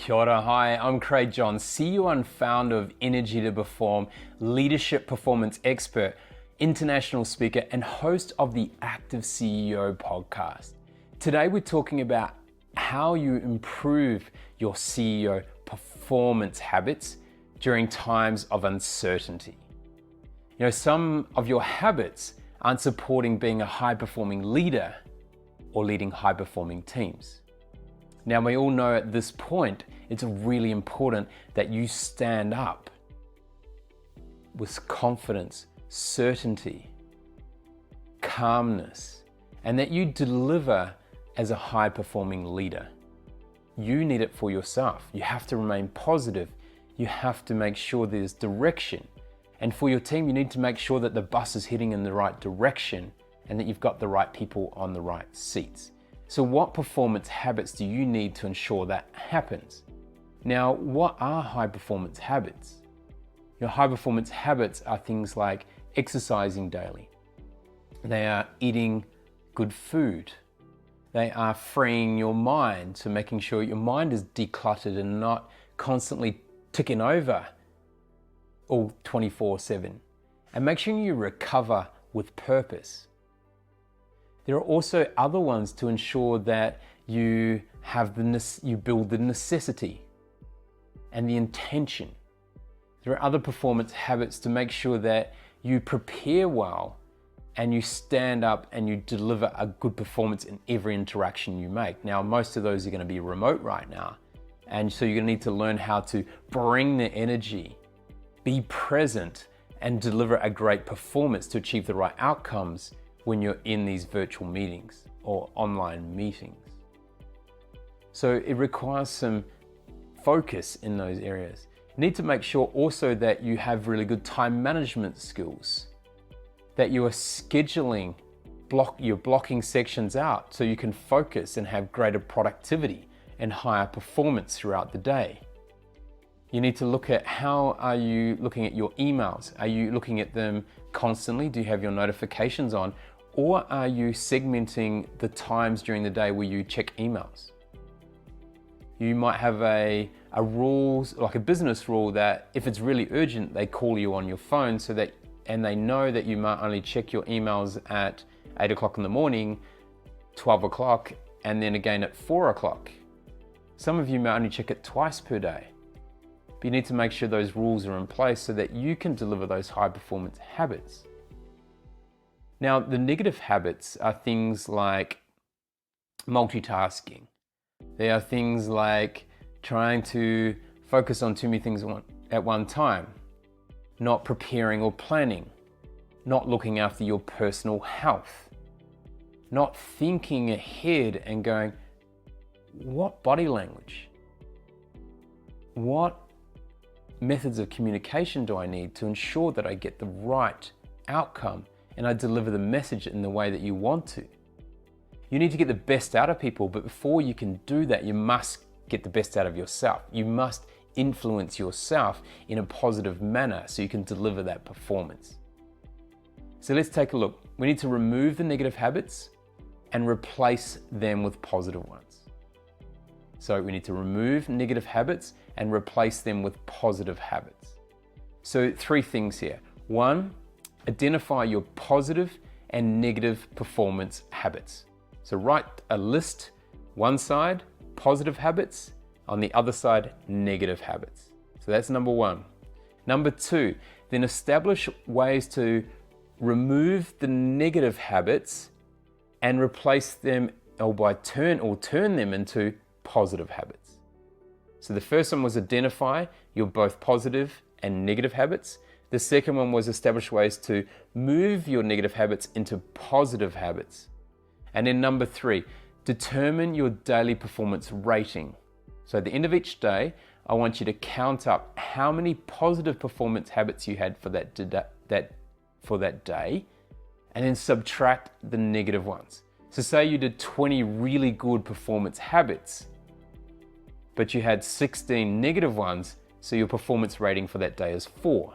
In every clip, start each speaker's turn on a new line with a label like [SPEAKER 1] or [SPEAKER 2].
[SPEAKER 1] Kia ora, hi, I'm Craig John, CEO and founder of Energy to Perform, leadership performance expert, international speaker, and host of the Active CEO podcast. Today we're talking about how you improve your CEO performance habits during times of uncertainty. You know, some of your habits aren't supporting being a high-performing leader or leading high-performing teams. Now, we all know at this point, it's really important that you stand up with confidence, certainty, calmness, and that you deliver as a high-performing leader. You need it for yourself. You have to remain positive. You have to make sure there's direction. And for your team, you need to make sure that the bus is heading in the right direction and that you've got the right people on the right seats. So what performance habits do you need to ensure that happens? Now, what are high performance habits? Your high performance habits are things like exercising daily. They are eating good food. They are freeing your mind, so making sure your mind is decluttered and not constantly ticking over all 24/7. And make sure you recover with purpose. There are also other ones to ensure that you build the necessity and the intention. There are other performance habits to make sure that you prepare well and you stand up and you deliver a good performance in every interaction you make. Now, most of those are going to be remote right now. And so you're going to need to learn how to bring the energy, be present, and deliver a great performance to achieve the right outcomes when you're in these virtual meetings or online meetings. So it requires some focus in those areas. You need to make sure also that you have really good time management skills, that you are scheduling, you're blocking sections out so you can focus and have greater productivity and higher performance throughout the day. You need to look at how are you looking at your emails? Are you looking at them constantly? Do you have your notifications on? Or are you segmenting the times during the day where you check emails? You might have a rules, like a business rule, that if it's really urgent, they call you on your phone and they know that you might only check your emails at 8 o'clock in the morning, 12 o'clock, and then again at 4 o'clock. Some of you may only check it twice per day. But you need to make sure those rules are in place so that you can deliver those high performance habits. Now, the negative habits are things like multitasking. They are things like trying to focus on too many things at one time, not preparing or planning, not looking after your personal health, not thinking ahead and going, what body language? What methods of communication do I need to ensure that I get the right outcome and I deliver the message in the way that you want to? You need to get the best out of people, but before you can do that, you must get the best out of yourself. You must influence yourself in a positive manner so you can deliver that performance. So let's take a look. We need to remove the negative habits and replace them with positive ones. So we need to remove negative habits and replace them with positive habits. So 3 things here. 1, identify your positive and negative performance habits. So write a list, one side, positive habits, on the other side, negative habits. So that's number 1. Number 2, then establish ways to remove the negative habits and replace them or turn them into positive habits. So the first one was identify your both positive and negative habits. The second one was establish ways to move your negative habits into positive habits. And then number 3, determine your daily performance rating. So at the end of each day, I want you to count up how many positive performance habits you had for that day, and then subtract the negative ones. So say you did 20 really good performance habits, but you had 16 negative ones, so your performance rating for that day is 4.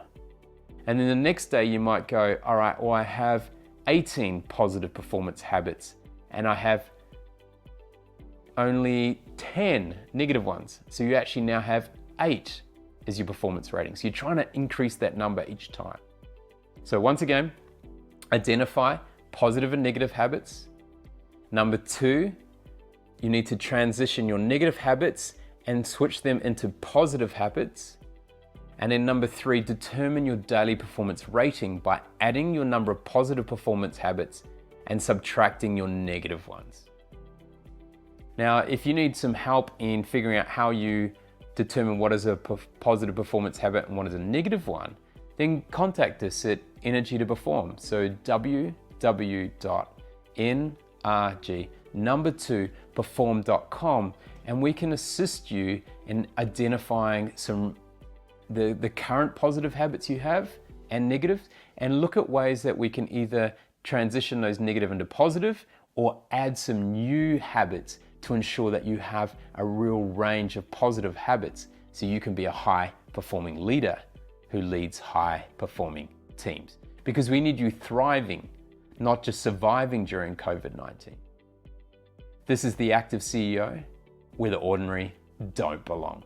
[SPEAKER 1] And then the next day you might go, all right, well, I have 18 positive performance habits and I have only 10 negative ones. So you actually now have 8 as your performance rating. So you're trying to increase that number each time. So once again, identify positive and negative habits. Number 2, you need to transition your negative habits and switch them into positive habits. And then number 3, determine your daily performance rating by adding your number of positive performance habits and subtracting your negative ones. Now, if you need some help in figuring out how you determine what is a positive performance habit and what is a negative one, then contact us at Energy to Perform. So www.nrg2perform.com, and we can assist you in identifying the current positive habits you have and negatives, and look at ways that we can either transition those negative into positive or add some new habits to ensure that you have a real range of positive habits so you can be a high performing leader who leads high performing teams. Because we need you thriving, not just surviving during COVID-19. This is the Active CEO, where the ordinary don't belong.